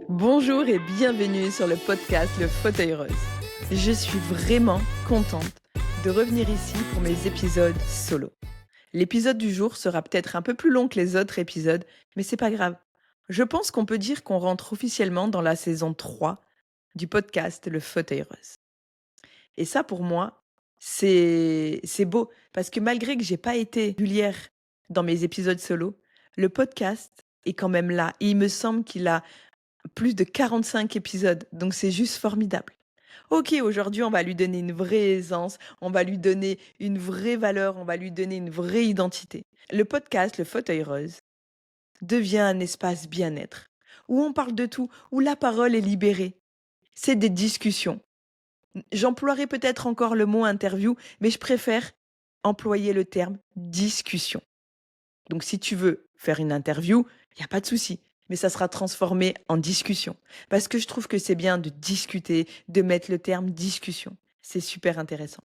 Bonjour et bienvenue sur le podcast Le Fauteuil Rose. Je suis vraiment contente de revenir ici pour mes épisodes solo. L'épisode du jour sera peut-être un peu plus long que les autres épisodes, mais c'est pas grave. Je pense qu'on peut dire qu'on rentre officiellement dans la saison 3 du podcast Le Fauteuil Rose. Et ça, pour moi, c'est beau parce que malgré que j'ai pas été régulière dans mes épisodes solo, le podcast est quand même là. Et il me semble qu'il a plus de 45 épisodes, donc c'est juste formidable. Ok, aujourd'hui, on va lui donner une vraie aisance, on va lui donner une vraie valeur, on va lui donner une vraie identité. Le podcast, le fauteuil rose, devient un espace bien-être, où on parle de tout, où la parole est libérée. C'est des discussions. J'emploierai peut-être encore le mot interview, mais je préfère employer le terme discussion. Donc si tu veux faire une interview, il n'y a pas de souci. Mais ça sera transformé en discussion. Parce que je trouve que c'est bien de discuter, de mettre le terme discussion. C'est super intéressant.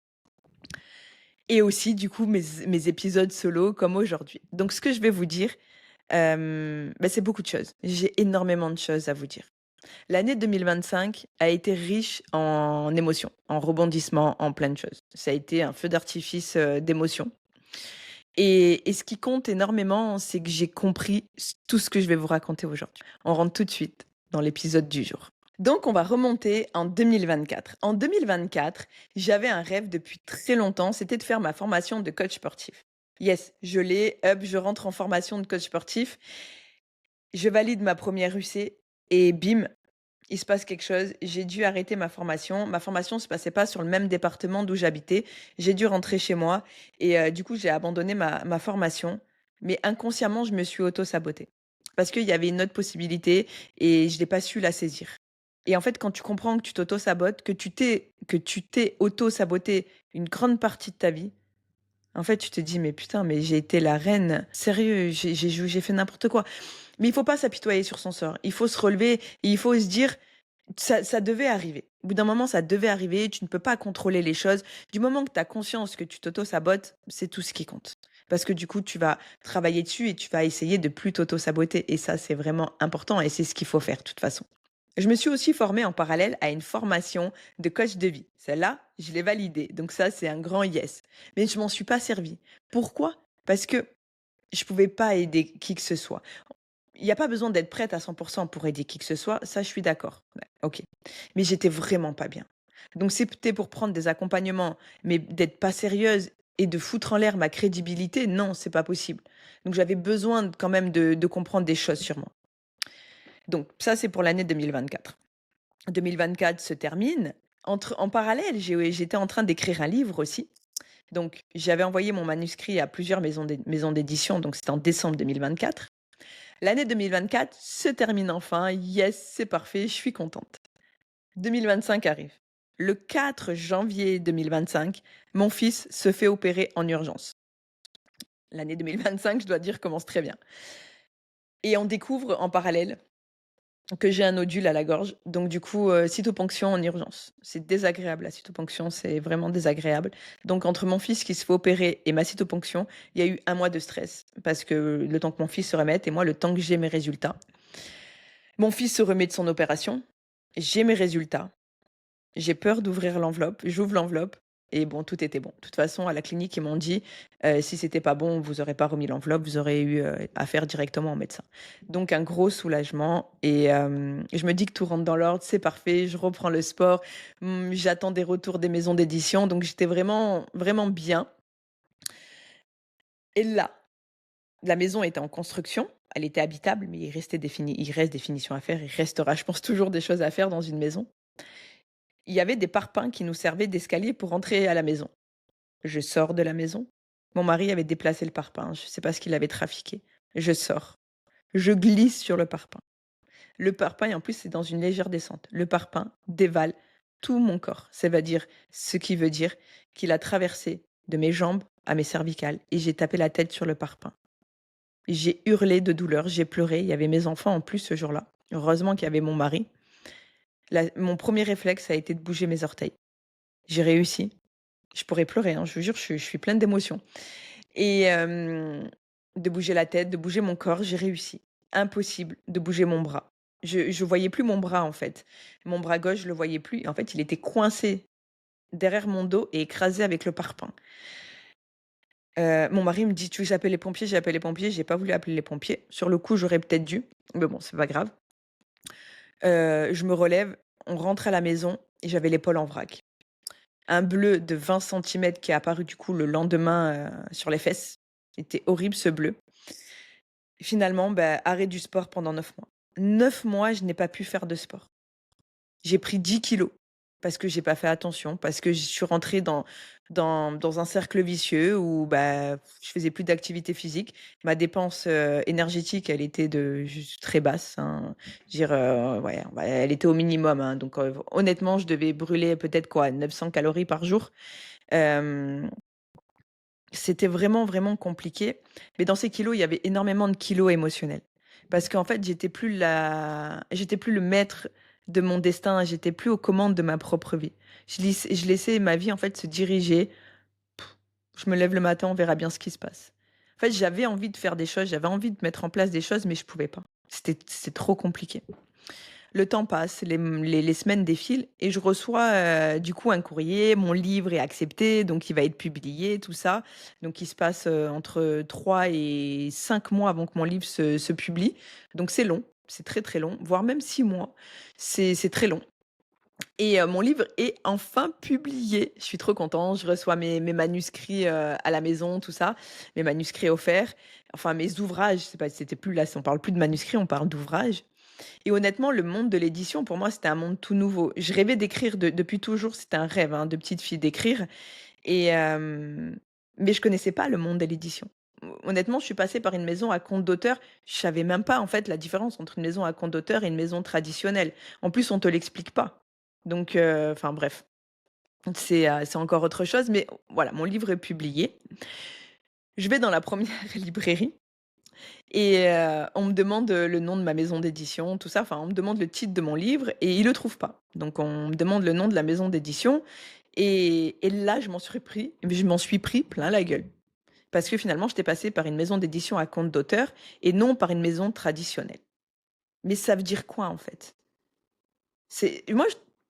Et aussi, du coup, mes épisodes solo comme aujourd'hui. Donc ce que je vais vous dire, c'est beaucoup de choses. J'ai énormément de choses à vous dire. L'année 2025 a été riche en émotions, en rebondissements, en plein de choses. Ça a été un feu d'artifice d'émotions. Et ce qui compte énormément, c'est que j'ai compris tout ce que je vais vous raconter aujourd'hui. On rentre tout de suite dans l'épisode du jour. Donc, on va remonter en 2024. En 2024, j'avais un rêve depuis très longtemps, c'était de faire ma formation de coach sportif. Yes, je l'ai, je rentre en formation de coach sportif. Je valide ma première UC et bim, il se passe quelque chose. J'ai dû arrêter ma formation. Ma formation ne se passait pas sur le même département d'où j'habitais. J'ai dû rentrer chez moi et du coup, j'ai abandonné ma formation. Mais inconsciemment, je me suis auto-sabotée. Parce qu'il y avait une autre possibilité et je n'ai pas su la saisir. Et en fait, quand tu comprends que tu t'auto-sabotes, que tu t'es auto-saboté une grande partie de ta vie, en fait, tu te dis, mais putain, mais j'ai été la reine. Sérieux, j'ai fait n'importe quoi. Mais il faut pas s'apitoyer sur son sort. Il faut se relever et il faut se dire, ça devait arriver. Au bout d'un moment, ça devait arriver. Tu ne peux pas contrôler les choses. Du moment que tu as conscience que tu t'auto-sabotes, c'est tout ce qui compte. Parce que du coup, tu vas travailler dessus et tu vas essayer de plus t'auto-saboter. Et ça, c'est vraiment important et c'est ce qu'il faut faire de toute façon. Je me suis aussi formée en parallèle à une formation de coach de vie. Celle-là, je l'ai validée. Donc ça, c'est un grand yes. Mais je m'en suis pas servie. Pourquoi? Parce que je pouvais pas aider qui que ce soit. Il y a pas besoin d'être prête à 100% pour aider qui que ce soit, ça je suis d'accord. Ouais, OK. Mais j'étais vraiment pas bien. Donc c'était pour prendre des accompagnements, mais d'être pas sérieuse et de foutre en l'air ma crédibilité, non, c'est pas possible. Donc j'avais besoin quand même de comprendre des choses sur moi. Donc ça, c'est pour l'année 2024. 2024 se termine. En parallèle, j'étais en train d'écrire un livre aussi. Donc j'avais envoyé mon manuscrit à plusieurs maisons d'édition, donc c'était en décembre 2024. L'année 2024 se termine enfin. Yes, c'est parfait, je suis contente. 2025 arrive. Le 4 janvier 2025, mon fils se fait opérer en urgence. L'année 2025, je dois dire, commence très bien. Et on découvre en parallèle que j'ai un nodule à la gorge. Donc du coup, cytoponction en urgence. C'est désagréable, la cytoponction, c'est vraiment désagréable. Donc entre mon fils qui se fait opérer et ma cytoponction, il y a eu 1 mois de stress. Parce que le temps que mon fils se remette et moi, le temps que j'ai mes résultats. Mon fils se remet de son opération. J'ai mes résultats. J'ai peur d'ouvrir l'enveloppe. J'ouvre l'enveloppe. Et bon, tout était bon. De toute façon, à la clinique, ils m'ont dit, si c'était pas bon, vous aurez pas remis l'enveloppe, vous aurez eu affaire directement au médecin. Donc, un gros soulagement. Et je me dis que tout rentre dans l'ordre, c'est parfait. Je reprends le sport. J'attends des retours des maisons d'édition. Donc, j'étais vraiment, vraiment bien. Et là, la maison était en construction. Elle était habitable, mais il reste des finitions à faire. Il restera, je pense, toujours des choses à faire dans une maison. Il y avait des parpaings qui nous servaient d'escalier pour entrer à la maison. Je sors de la maison. Mon mari avait déplacé le parpaing. Je ne sais pas ce qu'il avait trafiqué. Je sors. Je glisse sur le parpaing. Le parpaing, en plus, c'est dans une légère descente. Le parpaing dévale tout mon corps. Ce qui veut dire qu'il a traversé de mes jambes à mes cervicales et j'ai tapé la tête sur le parpaing. J'ai hurlé de douleur, j'ai pleuré. Il y avait mes enfants en plus ce jour-là. Heureusement qu'il y avait mon mari. Mon premier réflexe a été de bouger mes orteils. J'ai réussi. Je pourrais pleurer, hein, je vous jure, je suis pleine d'émotions. Et de bouger la tête, de bouger mon corps, j'ai réussi. Impossible de bouger mon bras. Je voyais plus mon bras, en fait. Mon bras gauche, je le voyais plus. En fait, il était coincé derrière mon dos et écrasé avec le parpaing. Mon mari me dit: «Tu veux que j'appelle les pompiers?» J'ai appelé les pompiers, j'ai pas voulu appeler les pompiers. Sur le coup, j'aurais peut-être dû, mais bon, c'est pas grave. Je me relève, on rentre à la maison et j'avais l'épaule en vrac. Un bleu de 20 centimètres qui est apparu du coup le lendemain, sur les fesses. C'était horrible ce bleu. Finalement, bah, arrêt du sport pendant 9 mois. 9 mois, je n'ai pas pu faire de sport. J'ai pris 10 kilos parce que j'ai pas fait attention, parce que je suis rentrée dans un cercle vicieux où, bah, je faisais plus d'activité physique. Ma dépense, énergétique, elle était de juste très basse, hein. Je veux dire, ouais, bah, elle était au minimum, hein, donc honnêtement, je devais brûler peut-être quoi, 900 calories par jour. Hem C'était vraiment, vraiment compliqué. Mais dans ces kilos, il y avait énormément de kilos émotionnels. Parce qu'en fait, j'étais plus le maître de mon destin, j'étais plus aux commandes de ma propre vie. Je laissais ma vie, en fait, se diriger. Je me lève le matin, on verra bien ce qui se passe. En fait, j'avais envie de faire des choses, j'avais envie de mettre en place des choses, mais je pouvais pas. C'était trop compliqué. Le temps passe, les semaines défilent et je reçois, du coup un courrier, mon livre est accepté, donc il va être publié, tout ça. Donc il se passe, entre 3 et 5 mois avant que mon livre se publie. Donc c'est long, c'est très, très long, voire même 6 mois. C'est très long et mon livre est enfin publié. Je suis trop contente, je reçois mes manuscrits, à la maison, tout ça, mes manuscrits offerts, enfin mes ouvrages, c'est pas c'était plus là, on parle plus de manuscrits, on parle d'ouvrages. Et honnêtement, le monde de l'édition, pour moi, c'était un monde tout nouveau. Je rêvais d'écrire depuis toujours, c'était un rêve, hein, de petite fille d'écrire et mais je connaissais pas le monde de l'édition. Honnêtement, je suis passée par une maison à compte d'auteur, je savais même pas, en fait, la différence entre une maison à compte d'auteur et une maison traditionnelle. En plus, on te l'explique pas. Donc enfin bref, c'est encore autre chose, mais voilà, mon livre est publié. Je vais dans la première librairie et on me demande, le nom de ma maison d'édition, tout ça, enfin, on me demande le titre de mon livre et ils le trouvent pas. Donc on me demande le nom de la maison d'édition et là, je m'en suis pris plein la gueule. Parce que finalement, j'étais passée par une maison d'édition à compte d'auteur et non par une maison traditionnelle. Mais ça veut dire quoi, en fait?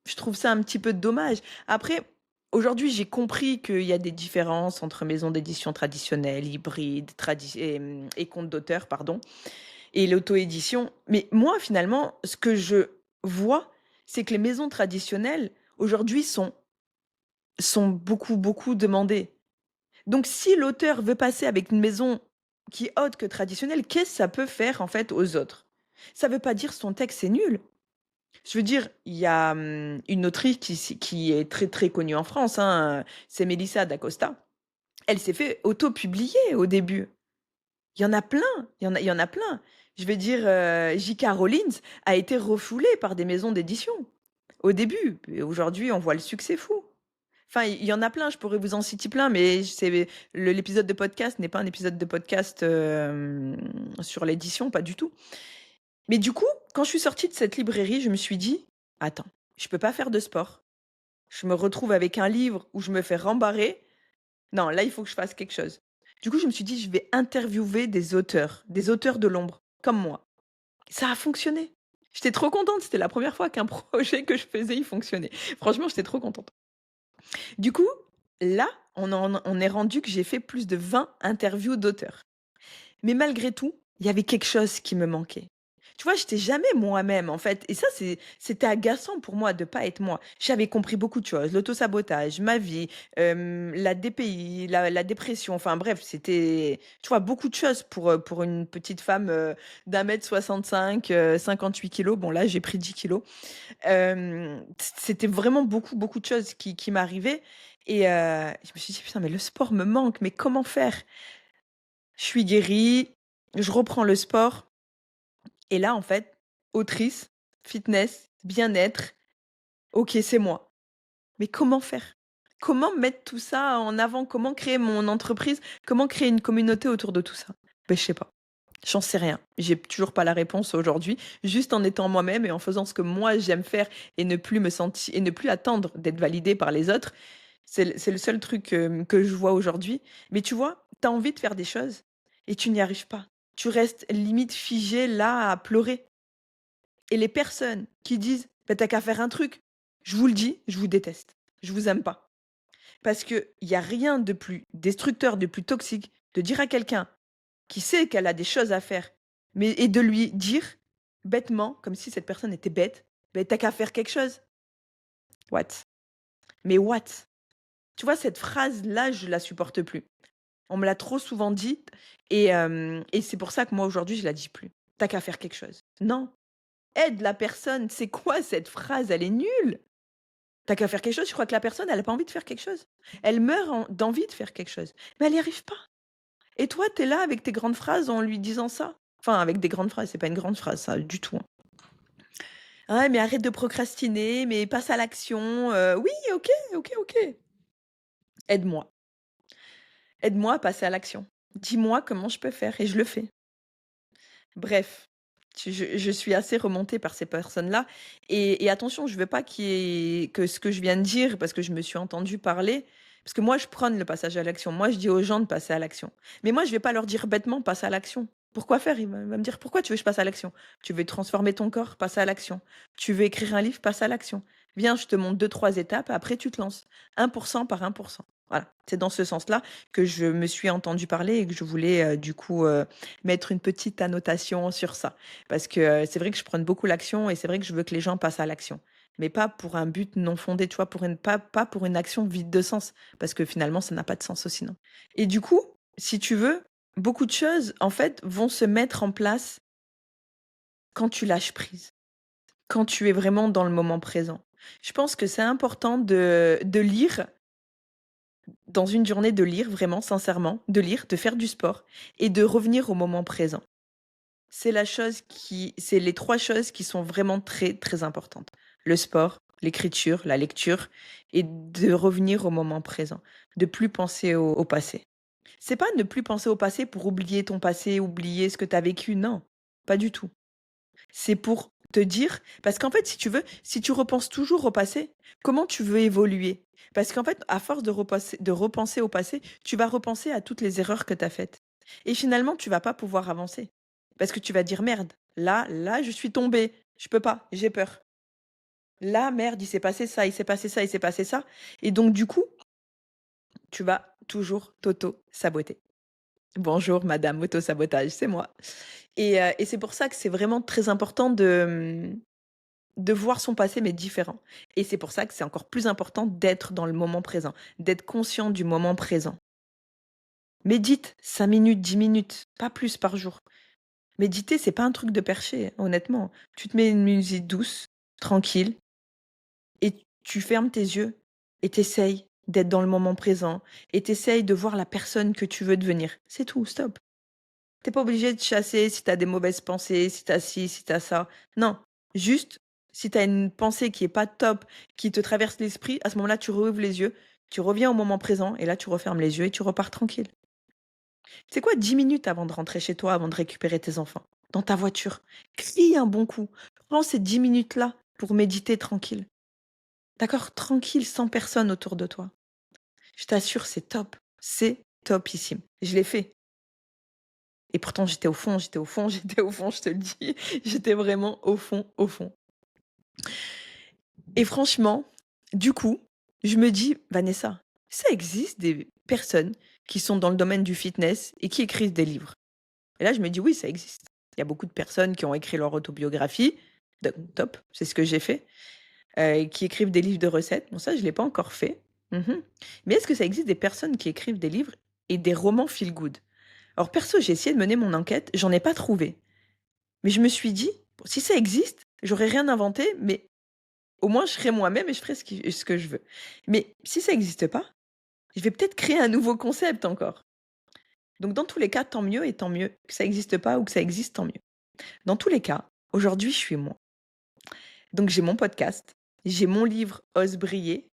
Je trouve ça un petit peu dommage. Après, aujourd'hui, j'ai compris qu'il y a des différences entre maisons d'édition traditionnelles, hybrides, et compte d'auteur, pardon. Et l'auto-édition. Mais moi, finalement, ce que je vois, c'est que les maisons traditionnelles, aujourd'hui, sont beaucoup, beaucoup demandées. Donc si l'auteur veut passer avec une maison qui est autre que traditionnelle, qu'est-ce que ça peut faire, en fait, aux autres? Ça veut pas dire son texte est nul. Je veux dire, il y a, une autrice qui est très, très connue en France, hein, c'est Melissa d'Acosta. Elle s'est fait auto-publier au début. Il y en a plein, il y en a plein. Je vais dire, J.K. Rowling a été refoulée par des maisons d'édition, au début et aujourd'hui, on voit le succès fou. Enfin, il y en a plein, je pourrais vous en citer plein, mais l'épisode de podcast n'est pas un épisode de podcast, sur l'édition, pas du tout. Mais du coup, quand je suis sortie de cette librairie, je me suis dit: «Attends, je peux pas faire de sport. Je me retrouve avec un livre où je me fais rembarrer. Non, là, il faut que je fasse quelque chose». Du coup, je me suis dit: «Je vais interviewer des auteurs de l'ombre, comme moi». Ça a fonctionné. J'étais trop contente, c'était la première fois qu'un projet que je faisais, il fonctionnait. Franchement, j'étais trop contente. Du coup, là, on est rendu que j'ai fait plus de 20 interviews d'auteurs. Mais malgré tout, il y avait quelque chose qui me manquait. Tu vois, j'étais jamais moi-même, en fait et ça, c'était agaçant pour moi de pas être moi. J'avais compris beaucoup de choses, l'autosabotage, ma vie, la DPI, la dépression, enfin bref, c'était, tu vois, beaucoup de choses pour une petite femme, d'1 m 65, 58 kilos. Bon là, j'ai pris 10 kilos. C'était vraiment beaucoup, beaucoup de choses qui m'arrivaient et je me suis dit: «Putain, mais le sport me manque, mais comment faire?» Je suis guérie, je reprends le sport et là, en fait, autrice, fitness, bien-être, OK, c'est moi. Mais comment faire? Comment mettre tout ça en avant? Comment créer mon entreprise? Comment créer une communauté autour de tout ça? Ben je sais pas. J'en sais rien. J'ai toujours pas la réponse aujourd'hui. Juste en étant moi-même et en faisant ce que moi j'aime faire et ne plus attendre d'être validée par les autres. C'est le seul truc, que je vois aujourd'hui. Mais tu vois, tu as envie de faire des choses et tu n'y arrives pas. Tu restes limite figé là à pleurer Et les personnes qui disent: «Bah, tu qu'à faire un truc», je vous le dis, je vous déteste. Je vous aime pas. Parce qu'il y a rien de plus destructeur, de plus toxique, de dire à quelqu'un qui sait qu'elle a des choses à faire, mais et de lui dire bêtement, comme si cette personne était bête: «Beh, tu qu'à faire quelque chose». What? Mais what? Tu vois, cette phrase-là, je la supporte plus. On me l'a trop souvent dite et c'est pour ça que moi, aujourd'hui, je la dis plus. «Tu qu'à faire quelque chose». Non, aide la personne. C'est quoi cette phrase? Elle est nulle. «Tu qu'à faire quelque chose», je crois que la personne, elle a pas envie de faire quelque chose. Elle meurt d'envie de faire quelque chose, mais elle y arrive pas. Et toi, tu es là avec tes grandes phrases en lui disant ça. Enfin, avec des grandes phrases, c'est pas une grande phrase ça, du tout, hein. «Ouais, mais arrête de procrastiner, mais passe à l'action», oui, OK, OK, OK. Aide-moi. Aide-moi à passer à l'action. Dis-moi comment je peux faire et je le fais. Bref, je suis assez remontée par ces personnes-là et attention, je veux pas qu'il y ait que ce que je viens de dire parce que je me suis entendue parler, parce que moi je prône le passage à l'action. Moi, je dis aux gens de passer à l'action. Mais moi, je vais pas leur dire bêtement: «Passe à l'action». Pourquoi faire? Il va me dire: «Pourquoi tu veux que je passe à l'action?» «Tu veux transformer ton corps? Passe à l'action. Tu veux écrire un livre? Passe à l'action. Viens, je te montre deux trois étapes, après tu te lances. 1% par 1%». Voilà, c'est dans ce sens-là que je me suis entendue parler et que je voulais, du coup, mettre une petite annotation sur ça. Parce que, c'est vrai que je prône beaucoup l'action et c'est vrai que je veux que les gens passent à l'action. Mais pas pour un but non fondé, tu vois? Pas pour une action vide de sens, parce que finalement ça n'a pas de sens aussi, non? Et du coup, si tu veux, beaucoup de choses, en fait, vont se mettre en place quand tu lâches prise, quand tu es vraiment dans le moment présent. Je pense que c'est important de lire dans une journée, de lire vraiment sincèrement, de lire, de faire du sport et de revenir au moment présent. C'est les 3 choses qui sont vraiment très, très importantes. Le sport, l'écriture, la lecture et de revenir au moment présent, de plus penser au passé. C'est pas ne plus penser au passé pour oublier ton passé, oublier ce que tu as vécu, non, pas du tout. C'est pour te dire parce qu'en fait, si tu veux, si tu repenses toujours au passé, comment tu veux évoluer? Parce qu'en fait, à force de repenser au passé, tu vas repenser à toutes les erreurs que tu as faites et finalement, tu vas pas pouvoir avancer. Parce que tu vas dire: «Merde, là, je suis tombée, je peux pas, j'ai peur. Là, merde, il s'est passé ça, il s'est passé ça, il s'est passé ça» et donc du coup, tu vas toujours t'auto-saboter. Bonjour madame auto-sabotage, c'est moi et c'est pour ça que c'est vraiment très important de voir son passé, mais différent et c'est pour ça que c'est encore plus important d'être dans le moment présent, d'être conscient du moment présent. Médite 5 minutes, 10 minutes, pas plus par jour. Méditer, c'est pas un truc de perché, honnêtement. Tu te mets une musique douce, tranquille et tu fermes tes yeux et tu d'être dans le moment présent et tu de voir la personne que tu veux devenir. C'est tout, stop. T'es pas obligé de chasser si t'as des mauvaises pensées, si t'as ci, si t'as ça. Non, juste, si t'as une pensée qui est pas top, qui te traverse l'esprit, à ce moment-là, tu rouvres les yeux, tu reviens au moment présent et là, tu refermes les yeux et tu repars tranquille. C'est quoi 10 minutes avant de rentrer chez toi, avant de récupérer tes enfants? Dans ta voiture. Crie un bon coup. Prends ces 10 minutes-là pour méditer tranquille. D'accord? Tranquille, sans personne autour de toi. Je t'assure, c'est top. C'est topissime. Je l'ai fait. Et pourtant, j'étais au fond, j'étais au fond, j'étais au fond, je te le dis. J'étais vraiment au fond, au fond. Et franchement, du coup, je me dis: «Vanessa, ça existe des personnes qui sont dans le domaine du fitness et qui écrivent des livres». Et là, je me dis: «Oui, ça existe». Il y a beaucoup de personnes qui ont écrit leur autobiographie, donc top, c'est ce que j'ai fait, et qui écrivent des livres de recettes. Bon ça, je l'ai pas encore fait. Mmh. Mais est-ce que ça existe des personnes qui écrivent des livres et des romans feel good? Alors perso, j'ai essayé de mener mon enquête, j'en ai pas trouvé. Mais je me suis dit: «Bon, si ça existe, j'aurais rien inventé, mais au moins je serais moi-même et je ferais ce que je veux». Mais si ça existe pas, je vais peut-être créer un nouveau concept encore. Donc dans tous les cas, tant mieux et tant mieux que ça existe pas ou que ça existe, tant mieux. Dans tous les cas, aujourd'hui, je suis moi. Donc j'ai mon podcast, j'ai mon livre «Ose briller»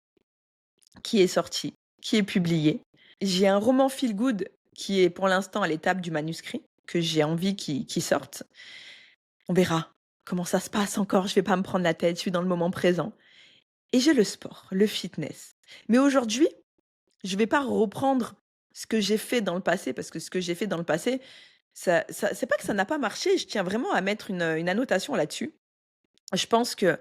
qui est sorti, qui est publié. J'ai un roman feel good qui est pour l'instant à l'étape du manuscrit, que j'ai envie qu'il sorte. On verra comment ça se passe encore, je vais pas me prendre la tête, je suis dans le moment présent. Et j'ai le sport, le fitness. Mais aujourd'hui, je vais pas reprendre ce que j'ai fait dans le passé, parce que ce que j'ai fait dans le passé, ça c'est pas que ça n'a pas marché, je tiens vraiment à mettre une annotation là-dessus. Je pense que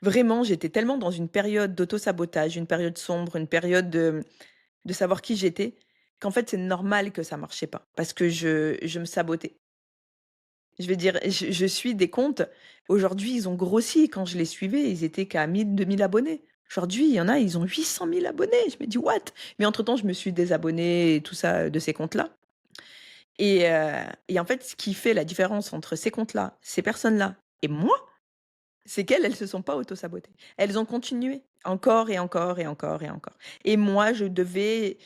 vraiment, j'étais tellement dans une période d'auto-sabotage, une période sombre, une période de savoir qui j'étais, qu'en fait, c'est normal que ça marchait pas parce que je me sabotais. Je veux dire, je suis des comptes, aujourd'hui, ils ont grossi. Quand je les suivais, ils étaient qu'à 1 000, 2 000 abonnés. Aujourd'hui, il y en a, ils ont 800 000 abonnés. Je me dis: «What?» Mais entre-temps, je me suis désabonnée et tout ça, de ces comptes-là et en fait, ce qui fait la différence entre ces comptes-là, ces personnes-là et moi, c'est qu'elles, elles se sont pas auto-sabotées. Elles ont continué encore et encore et encore et encore. Et moi, j'avais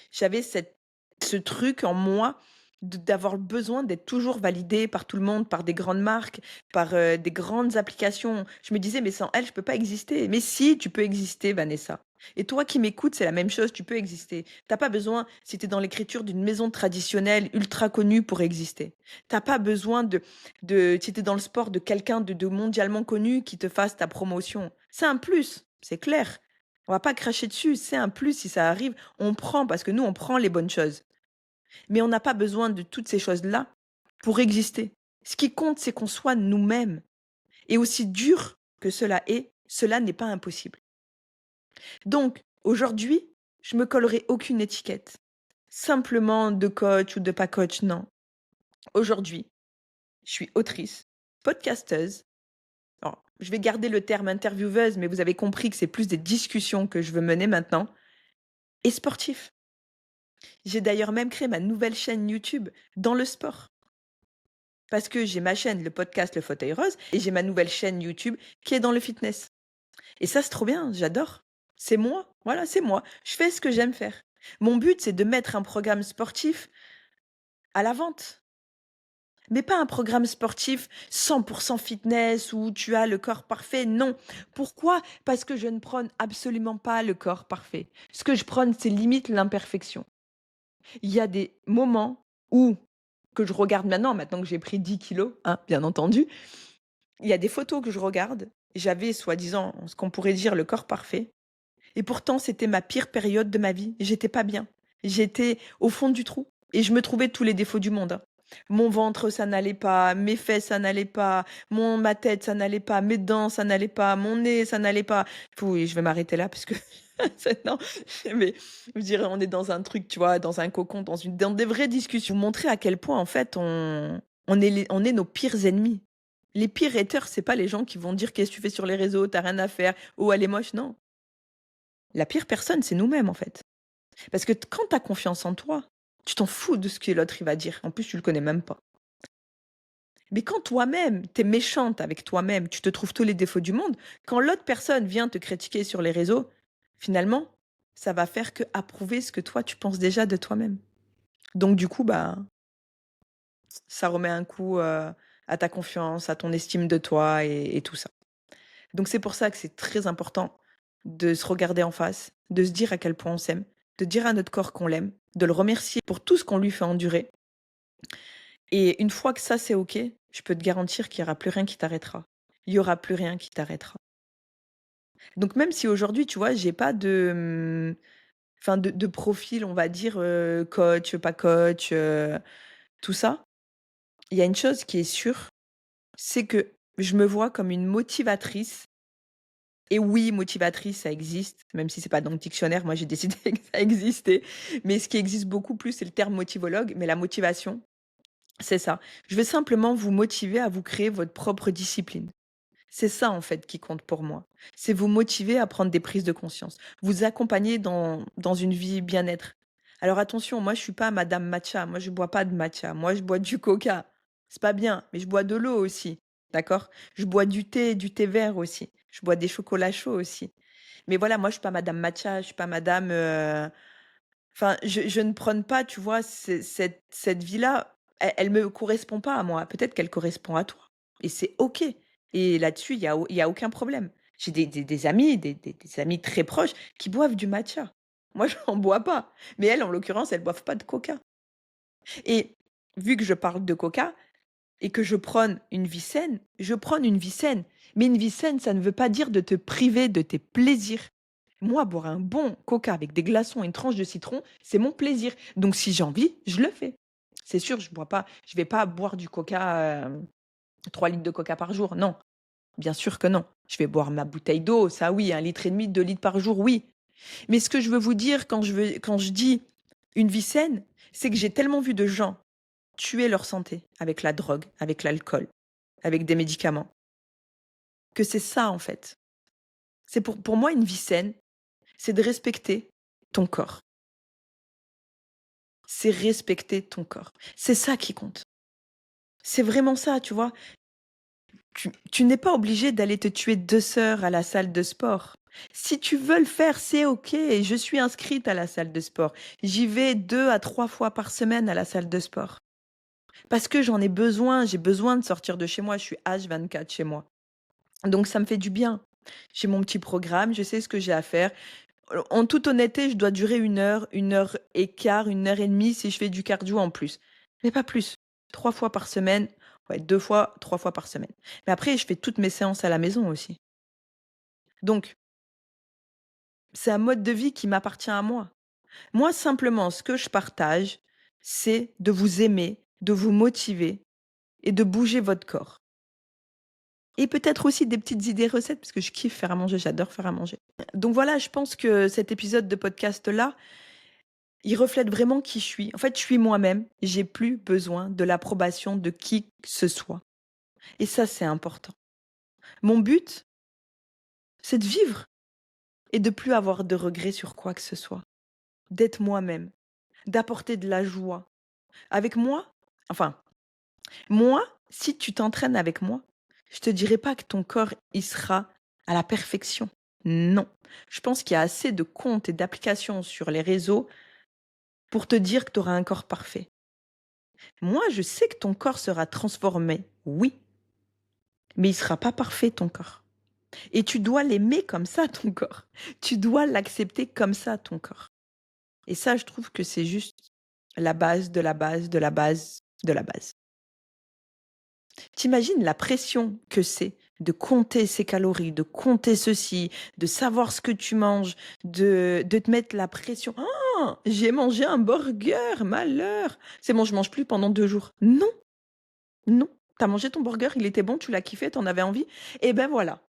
ce truc en moi d'avoir besoin d'être toujours validée par tout le monde, par des grandes marques, par des grandes applications. Je me disais, mais sans elles, je peux pas exister. Mais si, tu peux exister, Vanessa. Et toi qui m'écoutes, c'est la même chose, tu peux exister. T'as pas besoin, si tu es dans l'écriture d'une maison traditionnelle ultra connue pour exister. T'as pas besoin si tu dans le sport, de quelqu'un de mondialement connu qui te fasse ta promotion. C'est un plus, c'est clair. On va pas cracher dessus, c'est un plus si ça arrive. On prend parce que nous, on prend les bonnes choses. Mais on n'a pas besoin de toutes ces choses-là pour exister. Ce qui compte, c'est qu'on soit nous-mêmes. Et aussi dur que cela est, cela n'est pas impossible. Donc, aujourd'hui, je me collerai aucune étiquette. Simplement de coach ou de pas coach, non. Aujourd'hui, je suis autrice, podcasteuse. Alors, je vais garder le terme intervieweuse, mais vous avez compris que c'est plus des discussions que je veux mener maintenant. Et sportif. J'ai d'ailleurs même créé ma nouvelle chaîne YouTube dans le sport. Parce que j'ai ma chaîne, le podcast Le Fauteuil Rose, et j'ai ma nouvelle chaîne YouTube qui est dans le fitness. Et ça, c'est trop bien, j'adore. C'est moi, voilà, c'est moi. Je fais ce que j'aime faire. Mon but, c'est de mettre un programme sportif à la vente. Mais pas un programme sportif 100% fitness où tu as le corps parfait, non. Pourquoi? Parce que je ne prône absolument pas le corps parfait. Ce que je prône, c'est limite l'imperfection. Il y a des moments où, que je regarde maintenant que j'ai pris 10 kilos, hein, bien entendu, il y a des photos que je regarde, j'avais soi-disant ce qu'on pourrait dire le corps parfait, et pourtant c'était ma pire période de ma vie. J'étais pas bien. J'étais au fond du trou et je me trouvais tous les défauts du monde, hein. Mon ventre, ça n'allait pas, mes fesses, ça n'allait pas, ma tête, ça n'allait pas, mes dents, ça n'allait pas, mon nez, ça n'allait pas. Oui, je vais m'arrêter là parce que non, mais je dirais, on est dans un truc, tu vois, dans un cocon, dans des vraies discussions. Vous montrer à quel point, en fait, on est nos pires ennemis. Les pires haters, c'est pas les gens qui vont dire qu'est-ce que tu fais sur les réseaux, t'as rien à faire, oh elle est moche, non. La pire personne, c'est nous-mêmes en fait. Parce que quand tu as confiance en toi, tu t'en fous de ce que l'autre il va dire. En plus, tu le connais même pas. Mais quand toi-même, tu es méchante avec toi-même, tu te trouves tous les défauts du monde, quand l'autre personne vient te critiquer sur les réseaux, finalement, ça va faire que approuver ce que toi tu penses déjà de toi-même. Donc du coup, bah, ça remet un coup à ta confiance, à ton estime de toi et tout ça. Donc c'est pour ça que c'est très important de se regarder en face, de se dire à quel point on s'aime, de dire à notre corps qu'on l'aime, de le remercier pour tout ce qu'on lui fait endurer. Et une fois que ça c'est OK, je peux te garantir qu'il y aura plus rien qui t'arrêtera. Il y aura plus rien qui t'arrêtera. Donc même si aujourd'hui, tu vois, j'ai pas enfin de profil, on va dire, coach, pas coach, tout ça, il y a une chose qui est sûre, c'est que je me vois comme une motivatrice. Et oui, motivatrice, ça existe, même si c'est pas dans le dictionnaire, moi j'ai décidé que ça existait. Mais ce qui existe beaucoup plus, c'est le terme motivologue, mais la motivation, c'est ça. Je vais simplement vous motiver à vous créer votre propre discipline. C'est ça en fait qui compte pour moi. C'est vous motiver à prendre des prises de conscience, vous accompagner dans une vie bien-être. Alors attention, moi je suis pas madame matcha, moi je bois pas de matcha, moi je bois du coca. C'est pas bien, mais je bois de l'eau aussi, d'accord? Je bois du thé vert aussi. Je bois des chocolats chauds aussi. Mais voilà, moi je suis pas madame matcha, je suis pas madame enfin je ne prône pas, tu vois, cette vie-là, elle me correspond pas à moi. Peut-être qu'elle correspond à toi et c'est OK. Et là-dessus, il y a aucun problème. J'ai des amis, des amis très proches qui boivent du matcha. Moi, j'en bois pas. Mais elles, en l'occurrence, elles boivent pas de coca. Et vu que je parle de coca et que je prône une vie saine, je prône une vie saine. Mais une vie saine, ça ne veut pas dire de te priver de tes plaisirs. Moi, boire un bon coca avec des glaçons et une tranche de citron, c'est mon plaisir. Donc si j'ai envie, je le fais. C'est sûr, je vais pas boire du coca, 3 litres de coca par jour, non. Bien sûr que non. Je vais boire ma bouteille d'eau, ça oui, 1,5 litre, 2 litres par jour, oui. Mais ce que je veux vous dire quand je dis une vie saine, c'est que j'ai tellement vu de gens tuer leur santé avec la drogue, avec l'alcool, avec des médicaments, que c'est ça en fait. C'est pour moi une vie saine, c'est de respecter ton corps. C'est respecter ton corps. C'est ça qui compte. C'est vraiment ça, tu vois. Tu n'es pas obligé d'aller te tuer 2 heures à la salle de sport. Si tu veux le faire, c'est OK. Je suis inscrite à la salle de sport. J'y vais 2 à 3 fois par semaine à la salle de sport. Parce que j'en ai besoin, j'ai besoin de sortir de chez moi. Je suis H24 chez moi. Donc ça me fait du bien. J'ai mon petit programme, je sais ce que j'ai à faire. En toute honnêteté, je dois durer 1 et quart, 1 heure et demie si je fais du cardio en plus. Mais pas plus. 3 fois par semaine. Ouais, 2 fois, 3 fois par semaine. Mais après, je fais toutes mes séances à la maison aussi. Donc, c'est un mode de vie qui m'appartient à moi. Moi, simplement, ce que je partage, c'est de vous aimer, de vous motiver et de bouger votre corps. Et peut-être aussi des petites idées recettes, parce que je kiffe faire à manger, j'adore faire à manger. Donc voilà, je pense que cet épisode de podcast-là, il reflète vraiment qui je suis. En fait, je suis moi-même. J'ai plus besoin de l'approbation de qui que ce soit. Et ça, c'est important. Mon but, c'est de vivre et de plus avoir de regrets sur quoi que ce soit. D'être moi-même, d'apporter de la joie. Avec moi, enfin, moi, si tu t'entraînes avec moi, je te dirai pas que ton corps, il sera à la perfection. Non. Je pense qu'il y a assez de comptes et d'applications sur les réseaux pour te dire que tu auras un corps parfait. Moi, je sais que ton corps sera transformé, oui, mais il sera pas parfait, ton corps. Et tu dois l'aimer comme ça, ton corps. Tu dois l'accepter comme ça, ton corps. Et ça, je trouve que c'est juste la base de la base de la base de la base. T'imagines la pression que c'est de compter ses calories, de compter ceci, de savoir ce que tu manges, de te mettre la pression. Ah, j'ai mangé un burger, malheur. C'est bon, je mange plus pendant 2 jours. Non, non. T'as mangé ton burger, il était bon, tu l'as kiffé, t'en avais envie. Et ben voilà,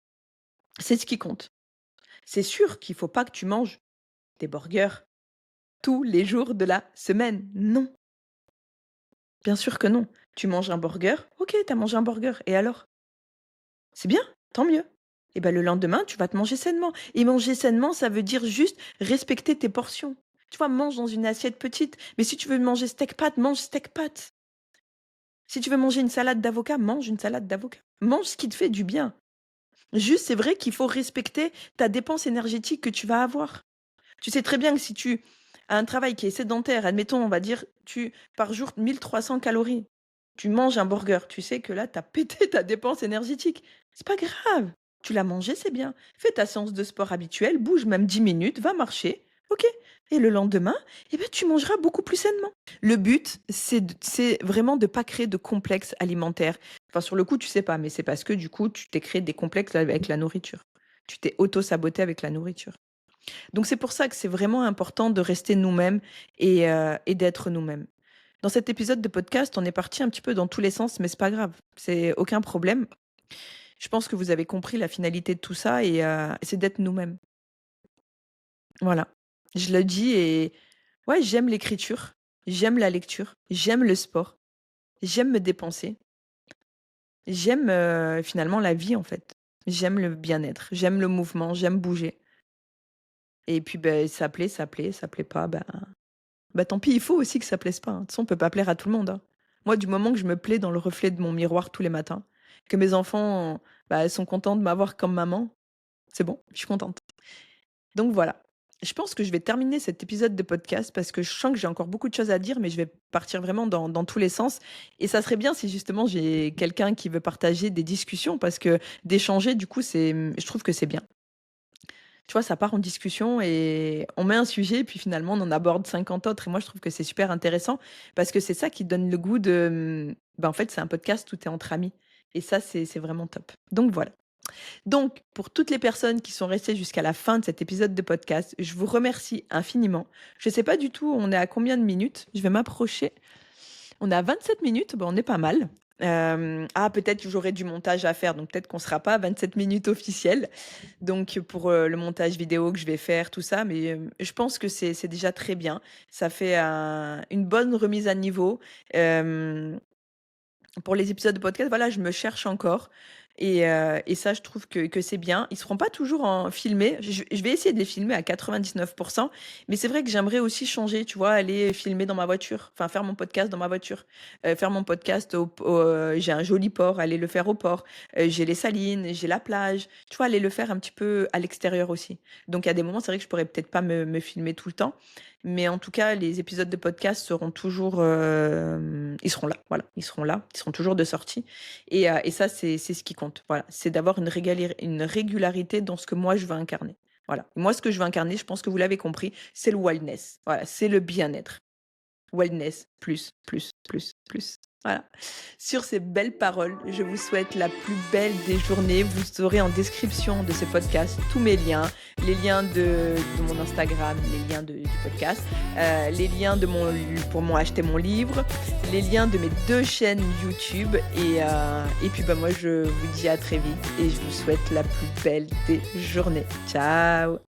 c'est ce qui compte. C'est sûr qu'il faut pas que tu manges des burgers tous les jours de la semaine. Non, bien sûr que non. Tu manges un burger, ok, t'as mangé un burger. Et alors? C'est bien, tant mieux. Et ben le lendemain, tu vas te manger sainement. Et manger sainement, ça veut dire juste respecter tes portions. Tu vois, mange dans une assiette petite. Mais si tu veux manger steak pâte, mange steak pâte. Si tu veux manger une salade d'avocat, mange une salade d'avocat. Mange ce qui te fait du bien. Juste, c'est vrai qu'il faut respecter ta dépense énergétique que tu vas avoir. Tu sais très bien que si tu as un travail qui est sédentaire, admettons, on va dire, par jour, 1 300 calories, tu manges un burger, tu sais que là, tu as pété ta dépense énergétique. C'est pas grave. Tu l'as mangé, c'est bien. Fais ta séance de sport habituelle, bouge même 10 minutes, va marcher. OK. Et le lendemain, eh ben, tu mangeras beaucoup plus sainement. Le but, c'est vraiment de ne pas créer de complexe alimentaire. Enfin, sur le coup, tu sais pas, mais c'est parce que du coup, tu t'es créé des complexes avec la nourriture. Tu t'es auto-saboté avec la nourriture. Donc c'est pour ça que c'est vraiment important de rester nous-mêmes et d'être nous-mêmes. Dans cet épisode de podcast, on est parti un petit peu dans tous les sens, mais c'est pas grave, c'est aucun problème. Je pense que vous avez compris la finalité de tout ça et c'est d'être nous-mêmes. Voilà. Je le dis et ouais, j'aime l'écriture, j'aime la lecture, j'aime le sport, j'aime me dépenser, j'aime, finalement la vie, en fait. J'aime le bien-être, j'aime le mouvement, j'aime bouger et puis, ben ça plaît, ça plaît, ça plaît pas, bah, tant pis, il faut aussi que ça plaise pas, hein. De toute façon, on peut pas plaire à tout le monde, hein. Moi, du moment que je me plais dans le reflet de mon miroir tous les matins, que mes enfants, bah, sont contents de m'avoir comme maman, c'est bon, je suis contente. Donc voilà. Je pense que je vais terminer cet épisode de podcast parce que je sens que j'ai encore beaucoup de choses à dire, mais je vais partir vraiment dans tous les sens. Et ça serait bien si justement j'ai quelqu'un qui veut partager des discussions parce que d'échanger, du coup, je trouve que c'est bien. Tu vois, ça part en discussion et on met un sujet, et puis finalement, on en aborde 50 autres. Et moi, je trouve que c'est super intéressant parce que c'est ça qui donne le goût en fait, c'est un podcast où tu es entre amis. Et ça, c'est vraiment top. Donc voilà. Donc, pour toutes les personnes qui sont restées jusqu'à la fin de cet épisode de podcast, je vous remercie infiniment. Je ne sais pas du tout, on est à combien de minutes. Je vais m'approcher. On est à 27 minutes, on est pas mal. Peut-être que j'aurai du montage à faire, donc peut-être qu'on sera pas à 27 minutes officielles. Donc pour, le montage vidéo que je vais faire, tout ça, mais, je pense que c'est déjà très bien. Ça fait une bonne remise à niveau. Hem Pour les épisodes de podcast, voilà, je me cherche encore et ça, je trouve que c'est bien. Ils seront pas toujours en filmés. Je vais essayer de les filmer à 99, mais c'est vrai que j'aimerais aussi changer, tu vois? Aller filmer dans ma voiture, enfin faire mon podcast dans ma voiture, faire mon podcast j'ai un joli port, aller le faire au port, j'ai les salines, j'ai la plage, tu vois? Aller le faire un petit peu à l'extérieur aussi. Donc il y a des moments, c'est vrai que je pourrais peut-être pas me filmer tout le temps, mais en tout cas, les épisodes de podcast seront toujours, ils seront là, voilà, ils seront là, ils seront toujours de sortie et ça, c'est ce qui compte, voilà. C'est d'avoir une régularité dans ce que moi je veux incarner, voilà. Moi, ce que je veux incarner, je pense que vous l'avez compris, c'est le wellness, voilà, c'est le bien-être. Wellness, plus, plus, plus, plus. Voilà. Sur ces belles paroles, je vous souhaite la plus belle des journées. Vous aurez en description de ce podcast tous mes liens, les liens de mon Instagram, les liens du podcast, les liens pour acheter mon livre, les liens de mes 2 chaînes YouTube et puis moi je vous dis à très vite et je vous souhaite la plus belle des journées. Ciao!